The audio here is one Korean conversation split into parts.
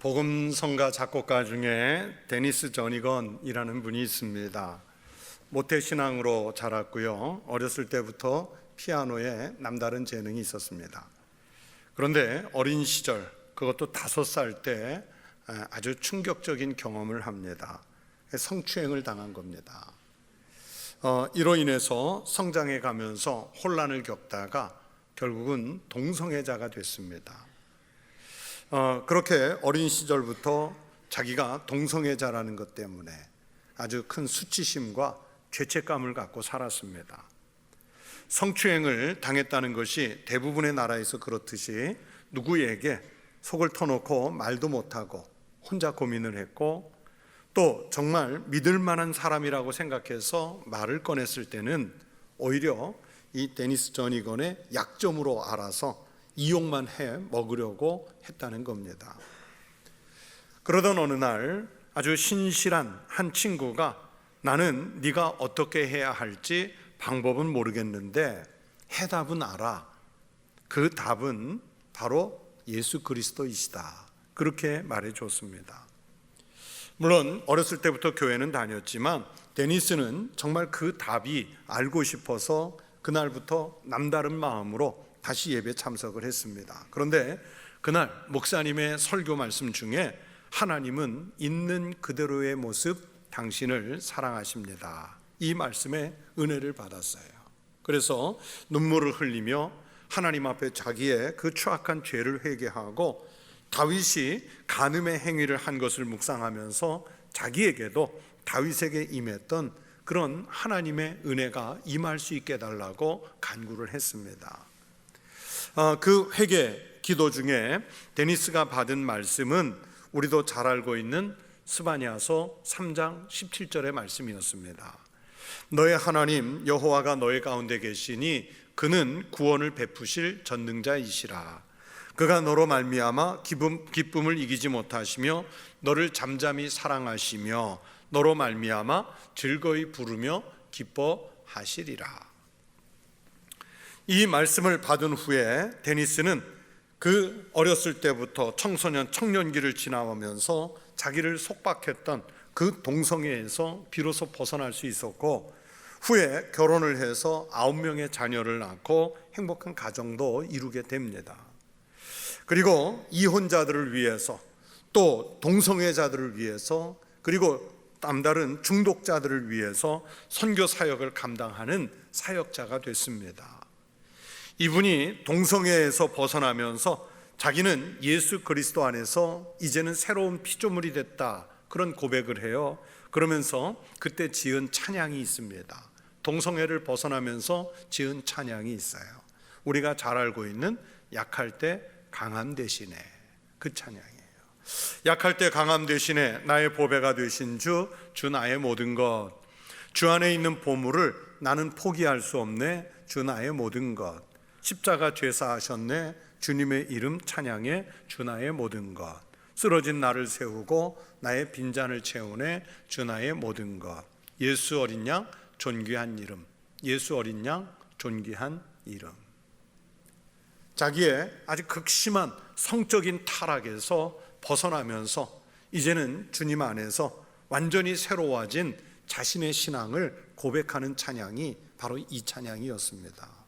복음성가 작곡가 중에 데니스 저니건이라는 분이 있습니다. 모태신앙으로 자랐고요. 어렸을 때부터 피아노에 남다른 재능이 있었습니다. 그런데 어린 시절, 그것도 5살 때 아주 충격적인 경험을 합니다. 성추행을 당한 겁니다. 이로 인해서 성장해 가면서 혼란을 겪다가 결국은 동성애자가 됐습니다. 그렇게 어린 시절부터 자기가 동성애자라는 것 때문에 아주 큰 수치심과 죄책감을 갖고 살았습니다. 성추행을 당했다는 것이 대부분의 나라에서 그렇듯이 누구에게 속을 터놓고 말도 못하고 혼자 고민을 했고, 또 정말 믿을 만한 사람이라고 생각해서 말을 꺼냈을 때는 오히려 이 데니스 저니건의 약점으로 알아서 이용만 해 먹으려고 했다는 겁니다. 그러던 어느 날 아주 신실한 한 친구가 나는 네가 어떻게 해야 할지 방법은 모르겠는데 해답은 알아. 그 답은 바로 예수 그리스도이시다. 그렇게 말해줬습니다. 물론 어렸을 때부터 교회는 다녔지만 데니스는 정말 그 답이 알고 싶어서 그날부터 남다른 마음으로 다시 예배 참석을 했습니다. 그런데 그날 목사님의 설교 말씀 중에 하나님은 있는 그대로의 모습 당신을 사랑하십니다. 이 말씀에 은혜를 받았어요. 그래서 눈물을 흘리며 하나님 앞에 자기의 그 추악한 죄를 회개하고 다윗이 간음의 행위를 한 것을 묵상하면서 자기에게도 다윗에게 임했던 그런 하나님의 은혜가 임할 수 있게 해달라고 간구를 했습니다. 그 회개 기도 중에 데니스가 받은 말씀은 우리도 잘 알고 있는 스바냐서 3장 17절의 말씀이었습니다. 너의 하나님 여호와가 너의 가운데 계시니 그는 구원을 베푸실 전능자이시라. 그가 너로 말미암아 기쁨을 이기지 못하시며 너를 잠잠히 사랑하시며 너로 말미암아 즐거이 부르며 기뻐하시리라. 이 말씀을 받은 후에 데니스는 그 어렸을 때부터 청소년, 청년기를 지나오면서 자기를 속박했던 그 동성애에서 비로소 벗어날 수 있었고, 후에 결혼을 해서 9명의 자녀를 낳고 행복한 가정도 이루게 됩니다. 그리고 이혼자들을 위해서, 또 동성애자들을 위해서, 그리고 남다른 중독자들을 위해서 선교 사역을 감당하는 사역자가 됐습니다. 이분이 동성애에서 벗어나면서 자기는 예수 그리스도 안에서 이제는 새로운 피조물이 됐다, 그런 고백을 해요. 그러면서 그때 지은 찬양이 있습니다. 동성애를 벗어나면서 지은 찬양이 있어요. 우리가 잘 알고 있는 약할 때 강함 대신에, 그 찬양이에요. 약할 때 강함 대신에 나의 보배가 되신 주 나의 모든 것. 주 안에 있는 보물을 나는 포기할 수 없네. 주 나의 모든 것. 십자가 죄사하셨네. 주님의 이름 찬양해. 주 나의 모든 것. 쓰러진 나를 세우고 나의 빈잔을 채우네. 주 나의 모든 것. 예수 어린 양 존귀한 이름. 예수 어린 양 존귀한 이름. 자기의 아주 극심한 성적인 타락에서 벗어나면서 이제는 주님 안에서 완전히 새로워진 자신의 신앙을 고백하는 찬양이 바로 이 찬양이었습니다.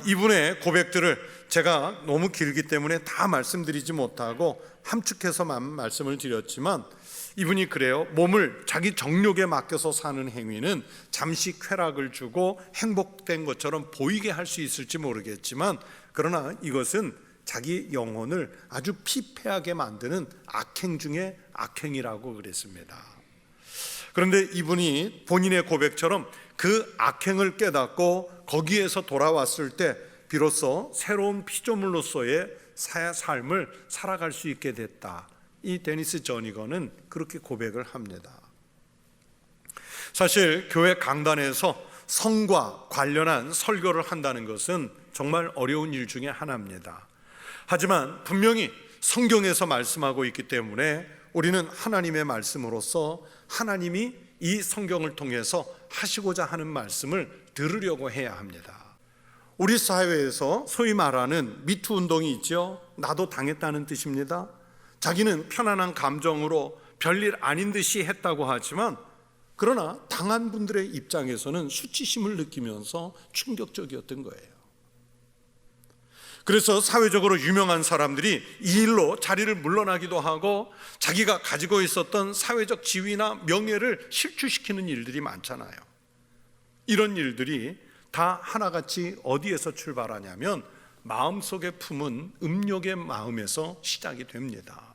이분의 고백들을 제가 너무 길기 때문에 다 말씀드리지 못하고 함축해서만 말씀을 드렸지만, 이분이 그래요. 몸을 자기 정욕에 맡겨서 사는 행위는 잠시 쾌락을 주고 행복된 것처럼 보이게 할 수 있을지 모르겠지만, 그러나 이것은 자기 영혼을 아주 피폐하게 만드는 악행 중에 악행이라고 그랬습니다. 그런데 이분이 본인의 고백처럼 그 악행을 깨닫고 거기에서 돌아왔을 때 비로소 새로운 피조물로서의 삶을 살아갈 수 있게 됐다. 이 데니스 저니건은 그렇게 고백을 합니다. 사실 교회 강단에서 성과 관련한 설교를 한다는 것은 정말 어려운 일 중에 하나입니다. 하지만 분명히 성경에서 말씀하고 있기 때문에 우리는 하나님의 말씀으로서 하나님이 이 성경을 통해서 하시고자 하는 말씀을 들으려고 해야 합니다. 우리 사회에서 소위 말하는 미투 운동이 있죠. 나도 당했다는 뜻입니다. 자기는 편안한 감정으로 별일 아닌 듯이 했다고 하지만, 그러나 당한 분들의 입장에서는 수치심을 느끼면서 충격적이었던 거예요. 그래서 사회적으로 유명한 사람들이 이 일로 자리를 물러나기도 하고 자기가 가지고 있었던 사회적 지위나 명예를 실추시키는 일들이 많잖아요. 이런 일들이 다 하나같이 어디에서 출발하냐면 마음속에 품은 음욕의 마음에서 시작이 됩니다.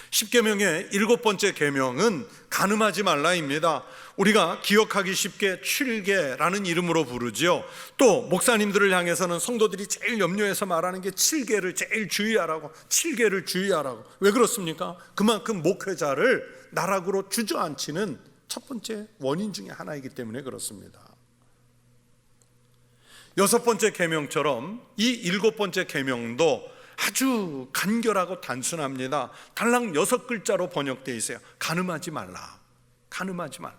10계명의 7번째 계명은 간음하지 말라입니다. 우리가 기억하기 쉽게 7계라는 이름으로 부르죠. 또 목사님들을 향해서는 성도들이 제일 염려해서 말하는 게 7계를 제일 주의하라고, 7계를 주의하라고. 왜 그렇습니까? 그만큼 목회자를 나락으로 주저앉히는 첫 번째 원인 중에 하나이기 때문에 그렇습니다. 6번째 계명처럼 이 7번째 계명도 아주 간결하고 단순합니다. 달랑 6글자로 번역되어 있어요. 간음하지 말라. 간음하지 말라.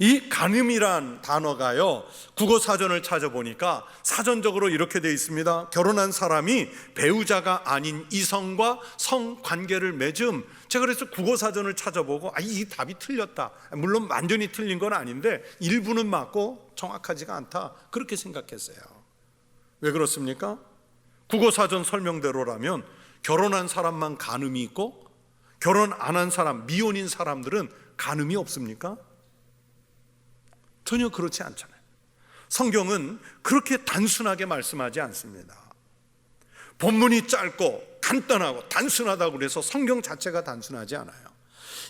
이 간음이란 단어가요, 국어사전을 찾아보니까 사전적으로 이렇게 되어 있습니다. 결혼한 사람이 배우자가 아닌 이성과 성관계를 맺음. 제가 그래서 국어사전을 찾아보고 이 답이 틀렸다. 물론 완전히 틀린 건 아닌데 일부는 맞고 정확하지가 않다, 그렇게 생각했어요. 왜 그렇습니까? 국어사전 설명대로라면 결혼한 사람만 간음이 있고 결혼 안 한 사람, 미혼인 사람들은 간음이 없습니까? 전혀 그렇지 않잖아요. 성경은 그렇게 단순하게 말씀하지 않습니다. 본문이 짧고 간단하고 단순하다고 그래서 성경 자체가 단순하지 않아요.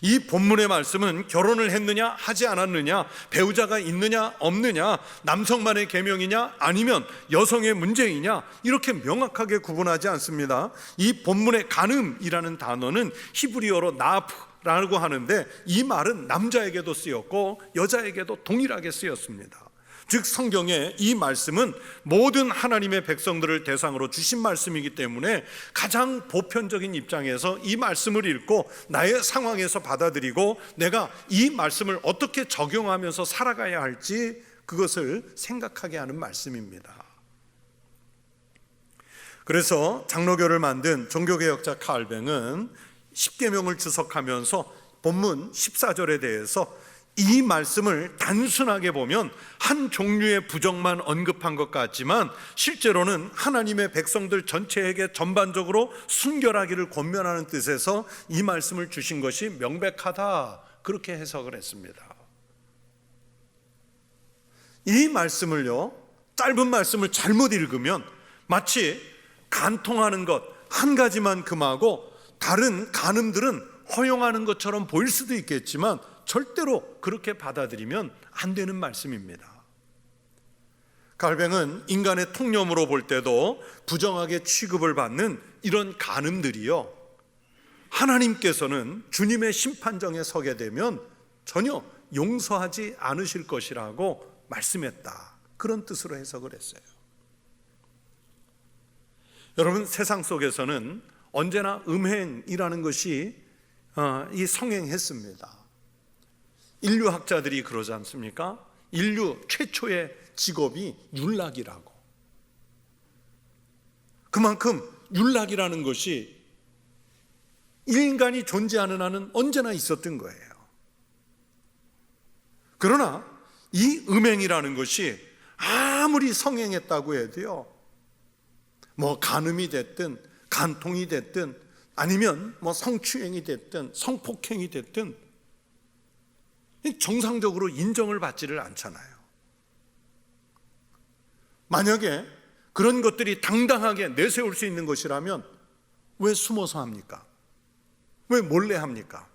이 본문의 말씀은 결혼을 했느냐 하지 않았느냐, 배우자가 있느냐 없느냐, 남성만의 계명이냐 아니면 여성의 문제이냐, 이렇게 명확하게 구분하지 않습니다. 이 본문의 간음이라는 단어는 히브리어로 나프라고 하는데 이 말은 남자에게도 쓰였고 여자에게도 동일하게 쓰였습니다. 즉 성경의 이 말씀은 모든 하나님의 백성들을 대상으로 주신 말씀이기 때문에 가장 보편적인 입장에서 이 말씀을 읽고 나의 상황에서 받아들이고 내가 이 말씀을 어떻게 적용하면서 살아가야 할지 그것을 생각하게 하는 말씀입니다. 그래서 장로교를 만든 종교개혁자 칼뱅은 10계명을 주석하면서 본문 14절에 대해서 이 말씀을 단순하게 보면 한 종류의 부정만 언급한 것 같지만 실제로는 하나님의 백성들 전체에게 전반적으로 순결하기를 권면하는 뜻에서 이 말씀을 주신 것이 명백하다, 그렇게 해석을 했습니다. 이 말씀을요, 짧은 말씀을 잘못 읽으면 마치 간통하는 것 한 가지만 금하고 다른 간음들은 허용하는 것처럼 보일 수도 있겠지만 절대로 그렇게 받아들이면 안 되는 말씀입니다. 칼뱅은 인간의 통념으로 볼 때도 부정하게 취급을 받는 이런 간음들이요, 하나님께서는 주님의 심판정에 서게 되면 전혀 용서하지 않으실 것이라고 말씀했다, 그런 뜻으로 해석을 했어요. 여러분, 세상 속에서는 언제나 음행이라는 것이 성행했습니다. 인류학자들이 그러지 않습니까? 인류 최초의 직업이 율락이라고. 그만큼 율락이라는 것이 인간이 존재하는 한은 언제나 있었던 거예요. 그러나 이 음행이라는 것이 아무리 성행했다고 해도요, 간음이 됐든 간통이 됐든 아니면 성추행이 됐든 성폭행이 됐든 정상적으로 인정을 받지를 않잖아요. 만약에 그런 것들이 당당하게 내세울 수 있는 것이라면 왜 숨어서 합니까? 왜 몰래 합니까?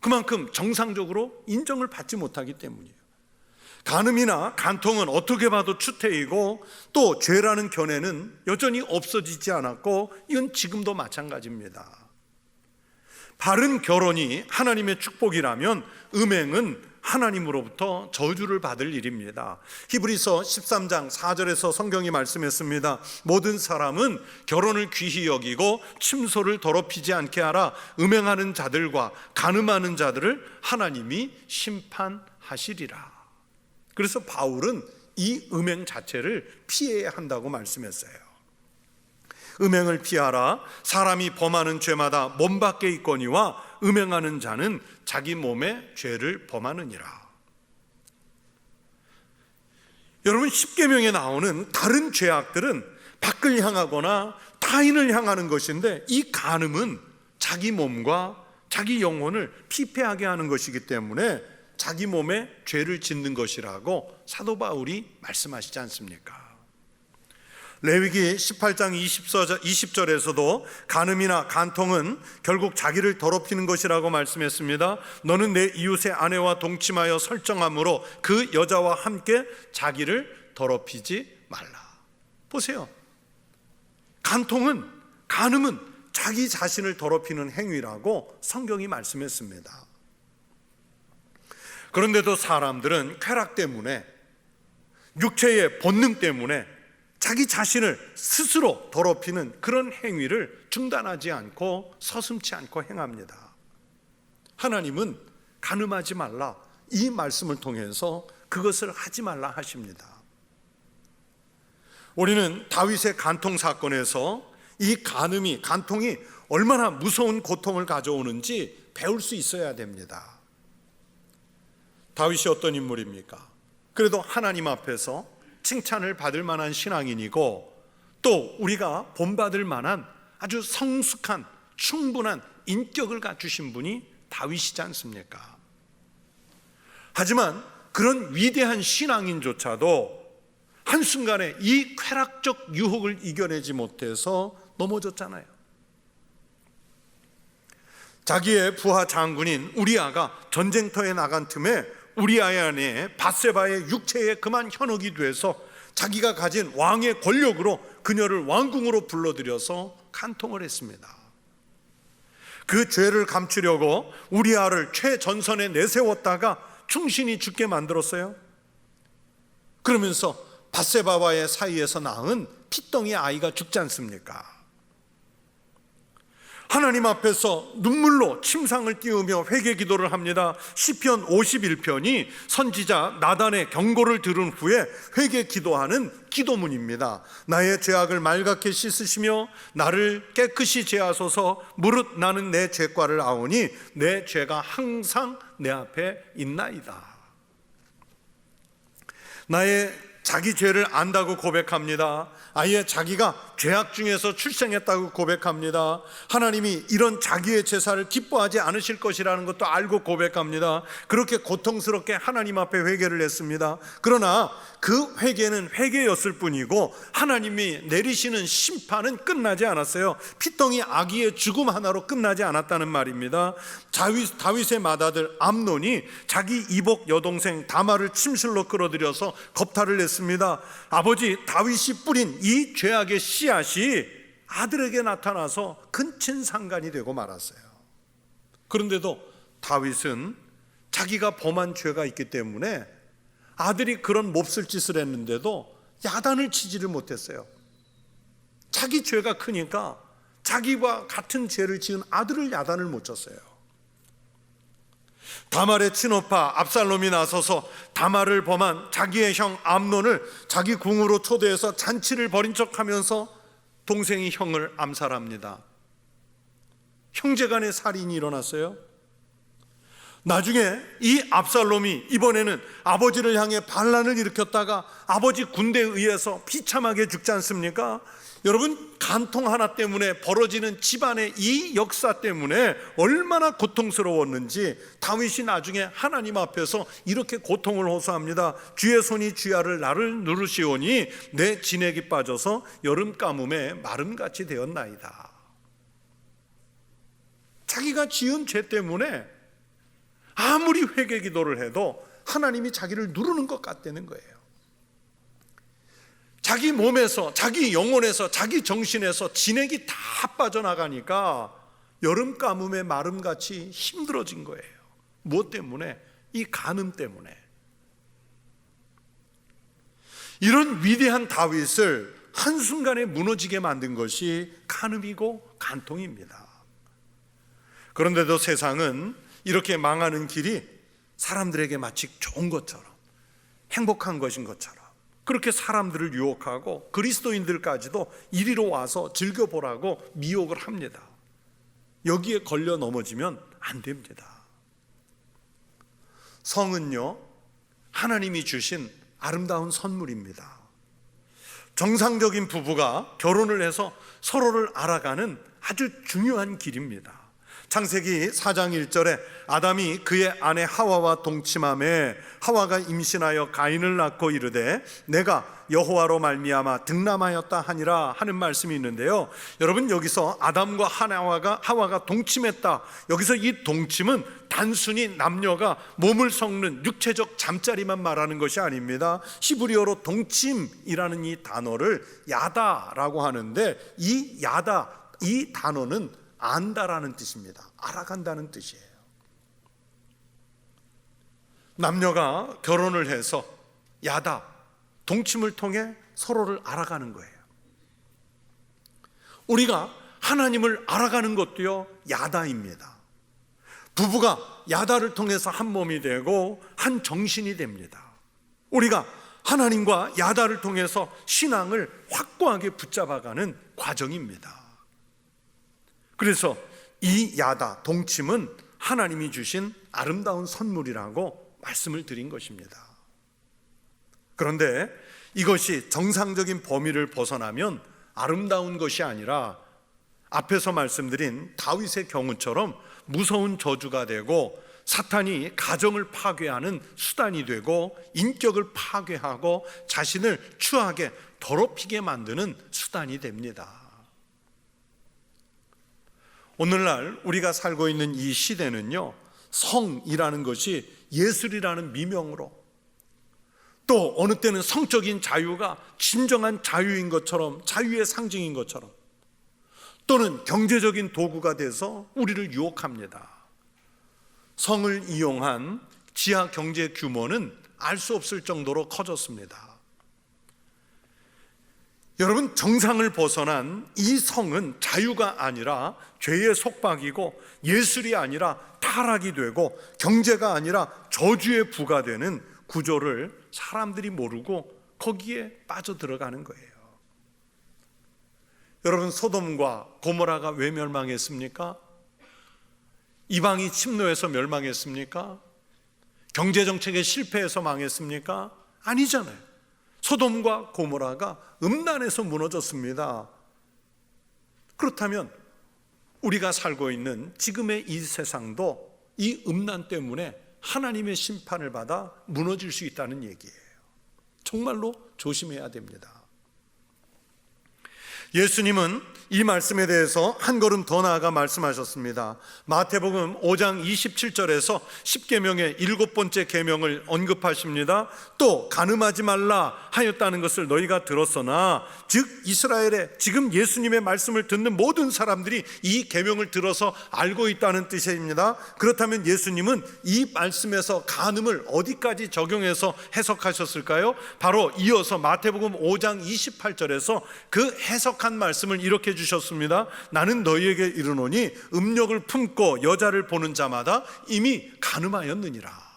그만큼 정상적으로 인정을 받지 못하기 때문이에요. 간음이나 간통은 어떻게 봐도 추태이고 또 죄라는 견해는 여전히 없어지지 않았고 이건 지금도 마찬가지입니다. 바른 결혼이 하나님의 축복이라면 음행은 하나님으로부터 저주를 받을 일입니다. 히브리서 13장 4절에서 성경이 말씀했습니다. 모든 사람은 결혼을 귀히 여기고 침소를 더럽히지 않게 하라. 음행하는 자들과 간음하는 자들을 하나님이 심판하시리라. 그래서 바울은 이 음행 자체를 피해야 한다고 말씀했어요. 음행을 피하라. 사람이 범하는 죄마다 몸 밖에 있거니와 음행하는 자는 자기 몸에 죄를 범하느니라. 여러분, 십계명에 나오는 다른 죄악들은 밖을 향하거나 타인을 향하는 것인데, 이 간음은 자기 몸과 자기 영혼을 피폐하게 하는 것이기 때문에 자기 몸에 죄를 짓는 것이라고 사도 바울이 말씀하시지 않습니까? 레위기 18장 20절에서도 간음이나 간통은 결국 자기를 더럽히는 것이라고 말씀했습니다. 너는 내 이웃의 아내와 동침하여 설정함으로 그 여자와 함께 자기를 더럽히지 말라. 보세요. 간음은 자기 자신을 더럽히는 행위라고 성경이 말씀했습니다. 그런데도 사람들은 쾌락 때문에, 육체의 본능 때문에 자기 자신을 스스로 더럽히는 그런 행위를 중단하지 않고 서슴지 않고 행합니다. 하나님은 간음하지 말라, 이 말씀을 통해서 그것을 하지 말라 하십니다. 우리는 다윗의 간통 사건에서 이 간통이 얼마나 무서운 고통을 가져오는지 배울 수 있어야 됩니다. 다윗이 어떤 인물입니까? 그래도 하나님 앞에서 칭찬을 받을 만한 신앙인이고, 또 우리가 본받을 만한 아주 성숙한 충분한 인격을 갖추신 분이 다윗이지 않습니까? 하지만 그런 위대한 신앙인조차도 한순간에 이 쾌락적 유혹을 이겨내지 못해서 넘어졌잖아요. 자기의 부하 장군인 우리아가 전쟁터에 나간 틈에 우리아의 아내 밧세바의 육체에 그만 현혹이 돼서 자기가 가진 왕의 권력으로 그녀를 왕궁으로 불러들여서 간통을 했습니다. 그 죄를 감추려고 우리아를 최전선에 내세웠다가 충신이 죽게 만들었어요. 그러면서 밧세바와의 사이에서 낳은 핏덩이 아이가 죽지 않습니까? 하나님 앞에서 눈물로 침상을 띄우며 회개 기도를 합니다. 시편 51편이 선지자 나단의 경고를 들은 후에 회개 기도하는 기도문입니다. 나의 죄악을 말갛게 씻으시며 나를 깨끗이 제하소서. 무릇 나는 내 죄과를 아오니 내 죄가 항상 내 앞에 있나이다. 나의 자기 죄를 안다고 고백합니다. 아예 자기가 죄악 중에서 출생했다고 고백합니다. 하나님이 이런 자기의 제사를 기뻐하지 않으실 것이라는 것도 알고 고백합니다. 그렇게 고통스럽게 하나님 앞에 회개를 했습니다. 그러나 그 회개는 회개였을 뿐이고 하나님이 내리시는 심판은 끝나지 않았어요. 핏덩이 아기의 죽음 하나로 끝나지 않았다는 말입니다. 다윗의 맏아들 암논이 자기 이복 여동생 다말을 침실로 끌어들여서 겁탈을 냈습니다. 아버지 다윗이 뿌린 이 죄악의 씨앗이 아들에게 나타나서 근친상간이 되고 말았어요. 그런데도 다윗은 자기가 범한 죄가 있기 때문에 아들이 그런 몹쓸 짓을 했는데도 야단을 치지를 못했어요. 자기 죄가 크니까 자기와 같은 죄를 지은 아들을 야단을 못 쳤어요. 다말의 친오빠 압살롬이 나서서 다말을 범한 자기의 형 암논을 자기 궁으로 초대해서 잔치를 벌인 척하면서 동생이 형을 암살합니다. 형제간의 살인이 일어났어요. 나중에 이 압살롬이 이번에는 아버지를 향해 반란을 일으켰다가 아버지 군대에 의해서 비참하게 죽지 않습니까? 여러분, 간통 하나 때문에 벌어지는 집안의 이 역사 때문에 얼마나 고통스러웠는지 다윗이 나중에 하나님 앞에서 이렇게 고통을 호소합니다. 주의 손이 주야를 나를 누르시오니 내 진액이 빠져서 여름 가뭄에 마름같이 되었나이다. 자기가 지은 죄 때문에 아무리 회개 기도를 해도 하나님이 자기를 누르는 것 같다는 거예요. 자기 몸에서, 자기 영혼에서, 자기 정신에서 진액이 다 빠져나가니까 여름 가뭄에 마름같이 힘들어진 거예요. 무엇 때문에? 이 간음 때문에. 이런 위대한 다윗을 한순간에 무너지게 만든 것이 간음이고 간통입니다. 그런데도 세상은 이렇게 망하는 길이 사람들에게 마치 좋은 것처럼, 행복한 것인 것처럼 그렇게 사람들을 유혹하고 그리스도인들까지도 이리로 와서 즐겨보라고 미혹을 합니다. 여기에 걸려 넘어지면 안 됩니다. 성은요, 하나님이 주신 아름다운 선물입니다. 정상적인 부부가 결혼을 해서 서로를 알아가는 아주 중요한 길입니다. 창세기 4장 1절에 아담이 그의 아내 하와와 동침하매 하와가 임신하여 가인을 낳고 이르되 내가 여호와로 말미암아 득남하였다 하니라 하는 말씀이 있는데요, 여러분, 여기서 아담과 하와가 동침했다, 여기서 이 동침은 단순히 남녀가 몸을 섞는 육체적 잠자리만 말하는 것이 아닙니다. 히브리어로 동침이라는 이 단어를 야다라고 하는데, 이 야다, 이 단어는 안다라는 뜻입니다. 알아간다는 뜻이에요. 남녀가 결혼을 해서 야다, 동침을 통해 서로를 알아가는 거예요. 우리가 하나님을 알아가는 것도요, 야다입니다. 부부가 야다를 통해서 한 몸이 되고 한 정신이 됩니다. 우리가 하나님과 야다를 통해서 신앙을 확고하게 붙잡아가는 과정입니다. 그래서 이 야다, 동침은 하나님이 주신 아름다운 선물이라고 말씀을 드린 것입니다. 그런데 이것이 정상적인 범위를 벗어나면 아름다운 것이 아니라 앞에서 말씀드린 다윗의 경우처럼 무서운 저주가 되고 사탄이 가정을 파괴하는 수단이 되고 인격을 파괴하고 자신을 추하게 더럽히게 만드는 수단이 됩니다. 오늘날 우리가 살고 있는 이 시대는요, 성이라는 것이 예술이라는 미명으로, 또 어느 때는 성적인 자유가 진정한 자유인 것처럼, 자유의 상징인 것처럼, 또는 경제적인 도구가 돼서 우리를 유혹합니다. 성을 이용한 지하 경제 규모는 알 수 없을 정도로 커졌습니다. 여러분, 정상을 벗어난 이 성은 자유가 아니라 죄의 속박이고, 예술이 아니라 타락이 되고, 경제가 아니라 저주의 부가 되는 구조를 사람들이 모르고 거기에 빠져들어가는 거예요. 여러분, 소돔과 고모라가 왜 멸망했습니까? 이방이 침노해서 멸망했습니까? 경제정책에 실패해서 망했습니까? 아니잖아요. 소돔과 고모라가 음란에서 무너졌습니다. 그렇다면 우리가 살고 있는 지금의 이 세상도 이 음란 때문에 하나님의 심판을 받아 무너질 수 있다는 얘기예요. 정말로 조심해야 됩니다. 예수님은 이 말씀에 대해서 한 걸음 더 나아가 말씀하셨습니다. 마태복음 5장 27절에서 10계명의 7번째 계명을 언급하십니다. 또 간음하지 말라 하였다는 것을 너희가 들었으나, 즉 이스라엘에 지금 예수님의 말씀을 듣는 모든 사람들이 이 계명을 들어서 알고 있다는 뜻입니다. 그렇다면 예수님은 이 말씀에서 간음을 어디까지 적용해서 해석하셨을까요? 바로 이어서 마태복음 5장 28절에서 그 해석한 말씀을 이렇게 주셨습니다. 나는 너희에게 이르노니 음욕을 품고 여자를 보는 자마다 이미 간음하였느니라.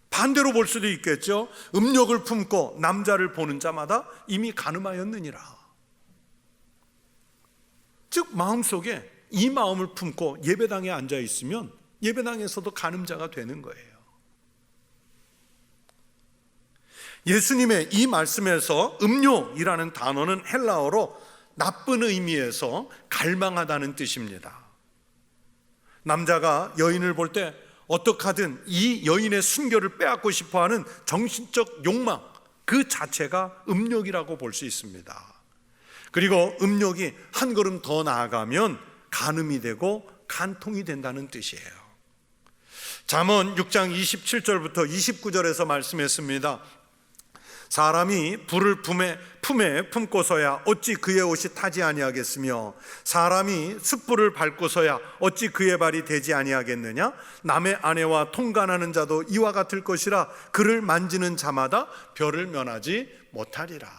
반대로 볼 수도 있겠죠. 음욕을 품고 남자를 보는 자마다 이미 간음하였느니라. 즉 마음속에 이 마음을 품고 예배당에 앉아 있으면 예배당에서도 간음자가 되는 거예요. 예수님의 이 말씀에서 음욕이라는 단어는 헬라어로 나쁜 의미에서 갈망하다는 뜻입니다. 남자가 여인을 볼 때 어떻게든 이 여인의 순결을 빼앗고 싶어하는 정신적 욕망, 그 자체가 음욕이라고 볼 수 있습니다. 그리고 음욕이 한 걸음 더 나아가면 간음이 되고 간통이 된다는 뜻이에요. 잠언 6장 27절부터 29절에서 말씀했습니다. 사람이 불을 품에 품고서야 어찌 그의 옷이 타지 아니하겠으며, 사람이 숯불을 밟고서야 어찌 그의 발이 되지 아니하겠느냐. 남의 아내와 통간하는 자도 이와 같을 것이라. 그를 만지는 자마다 별을 면하지 못하리라.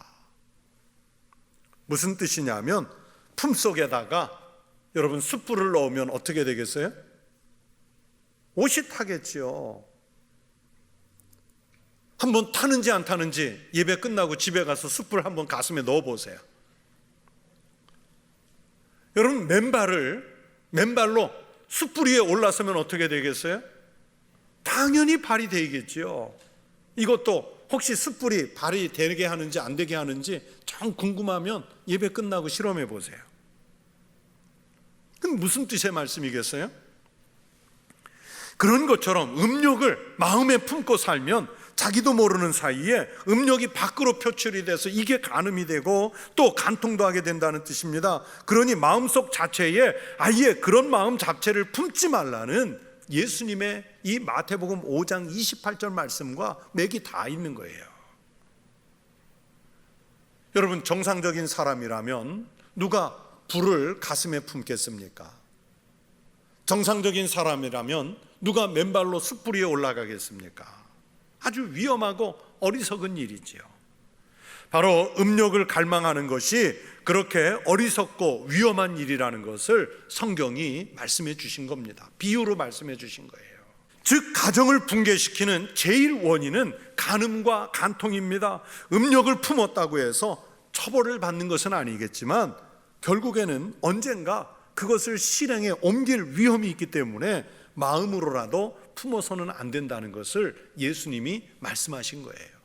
무슨 뜻이냐면, 품속에다가 여러분 숯불을 넣으면 어떻게 되겠어요? 옷이 타겠지요. 한번 타는지 안 타는지 예배 끝나고 집에 가서 숯불 한번 가슴에 넣어 보세요. 여러분, 맨발로 숯불 위에 올라서면 어떻게 되겠어요? 당연히 발이 되겠지요. 이것도 혹시 숯불이 발이 되게 하는지 안 되게 하는지 좀 궁금하면 예배 끝나고 실험해 보세요. 그럼 무슨 뜻의 말씀이겠어요? 그런 것처럼 음욕을 마음에 품고 살면 자기도 모르는 사이에 음욕이 밖으로 표출이 돼서 이게 간음이 되고 또 간통도 하게 된다는 뜻입니다. 그러니 마음속 자체에 아예 그런 마음 자체를 품지 말라는 예수님의 이 마태복음 5장 28절 말씀과 맥이 다 있는 거예요. 여러분, 정상적인 사람이라면 누가 불을 가슴에 품겠습니까? 정상적인 사람이라면 누가 맨발로 숯불 위에 올라가겠습니까? 아주 위험하고 어리석은 일이지요. 바로 음욕을 갈망하는 것이 그렇게 어리석고 위험한 일이라는 것을 성경이 말씀해 주신 겁니다. 비유로 말씀해 주신 거예요. 즉, 가정을 붕괴시키는 제일 원인은 간음과 간통입니다. 음욕을 품었다고 해서 처벌을 받는 것은 아니겠지만 결국에는 언젠가 그것을 실행에 옮길 위험이 있기 때문에 마음으로라도 품어서는 안 된다는 것을 예수님이 말씀하신 거예요.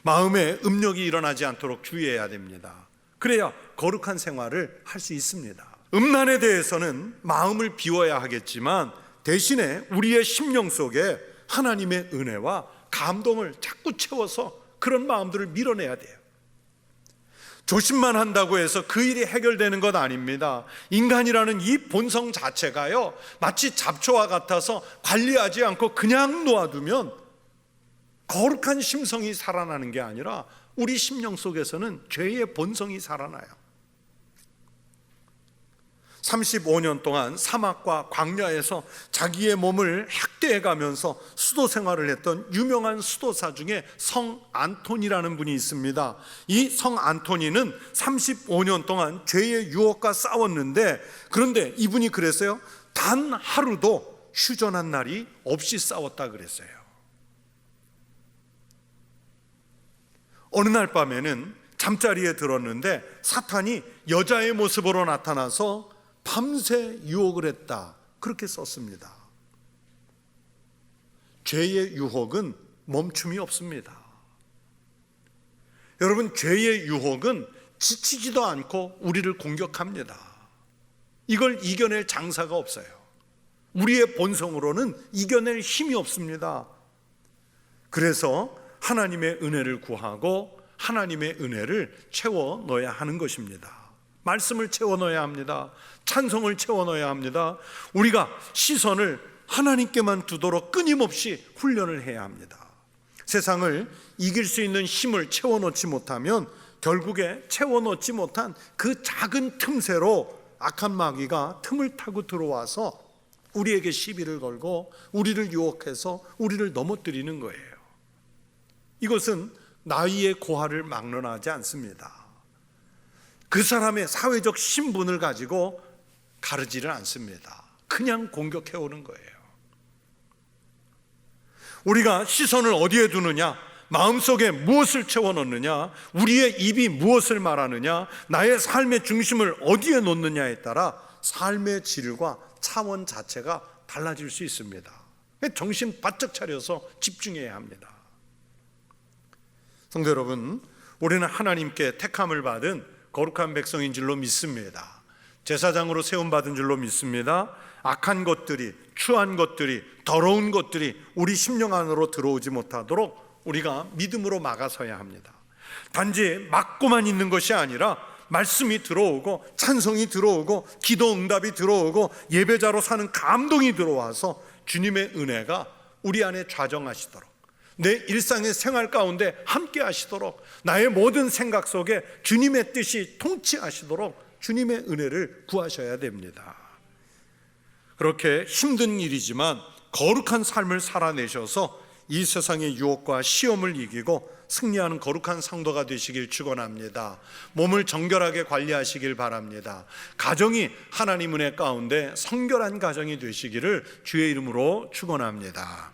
마음에 음욕이 일어나지 않도록 주의해야 됩니다. 그래야 거룩한 생활을 할 수 있습니다. 음란에 대해서는 마음을 비워야 하겠지만 대신에 우리의 심령 속에 하나님의 은혜와 감동을 자꾸 채워서 그런 마음들을 밀어내야 돼요. 조심만 한다고 해서 그 일이 해결되는 것 아닙니다. 인간이라는 이 본성 자체가요, 마치 잡초와 같아서 관리하지 않고 그냥 놓아두면 거룩한 심성이 살아나는 게 아니라 우리 심령 속에서는 죄의 본성이 살아나요. 35년 동안 사막과 광야에서 자기의 몸을 학대해 가면서 수도 생활을 했던 유명한 수도사 중에 성 안토니라는 분이 있습니다. 이 성 안토니는 35년 동안 죄의 유혹과 싸웠는데, 그런데 이분이 그랬어요. 단 하루도 휴전한 날이 없이 싸웠다 그랬어요. 어느 날 밤에는 잠자리에 들었는데 사탄이 여자의 모습으로 나타나서 밤새 유혹을 했다, 그렇게 썼습니다. 죄의 유혹은 멈춤이 없습니다. 여러분, 죄의 유혹은 지치지도 않고 우리를 공격합니다. 이걸 이겨낼 장사가 없어요. 우리의 본성으로는 이겨낼 힘이 없습니다. 그래서 하나님의 은혜를 구하고 하나님의 은혜를 채워 넣어야 하는 것입니다. 말씀을 채워 넣어야 합니다. 찬송을 채워 넣어야 합니다. 우리가 시선을 하나님께만 두도록 끊임없이 훈련을 해야 합니다. 세상을 이길 수 있는 힘을 채워 넣지 못하면 결국에 채워 넣지 못한 그 작은 틈새로 악한 마귀가 틈을 타고 들어와서 우리에게 시비를 걸고 우리를 유혹해서 우리를 넘어뜨리는 거예요. 이것은 나이의 고하를 막론하지 않습니다. 그 사람의 사회적 신분을 가지고 가르지를 않습니다. 그냥 공격해 오는 거예요. 우리가 시선을 어디에 두느냐, 마음속에 무엇을 채워 넣느냐, 우리의 입이 무엇을 말하느냐, 나의 삶의 중심을 어디에 놓느냐에 따라 삶의 질과 차원 자체가 달라질 수 있습니다. 정신 바짝 차려서 집중해야 합니다. 성도 여러분, 우리는 하나님께 택함을 받은 거룩한 백성인 줄로 믿습니다. 제사장으로 세움받은 줄로 믿습니다. 악한 것들이, 추한 것들이, 더러운 것들이 우리 심령 안으로 들어오지 못하도록 우리가 믿음으로 막아서야 합니다. 단지 막고만 있는 것이 아니라 말씀이 들어오고 찬송이 들어오고 기도 응답이 들어오고 예배자로 사는 감동이 들어와서 주님의 은혜가 우리 안에 좌정하시도록, 내 일상의 생활 가운데 함께 하시도록, 나의 모든 생각 속에 주님의 뜻이 통치하시도록 주님의 은혜를 구하셔야 됩니다. 그렇게 힘든 일이지만 거룩한 삶을 살아내셔서 이 세상의 유혹과 시험을 이기고 승리하는 거룩한 성도가 되시길 축원합니다. 몸을 정결하게 관리하시길 바랍니다. 가정이 하나님 은혜 가운데 성결한 가정이 되시기를 주의 이름으로 축원합니다.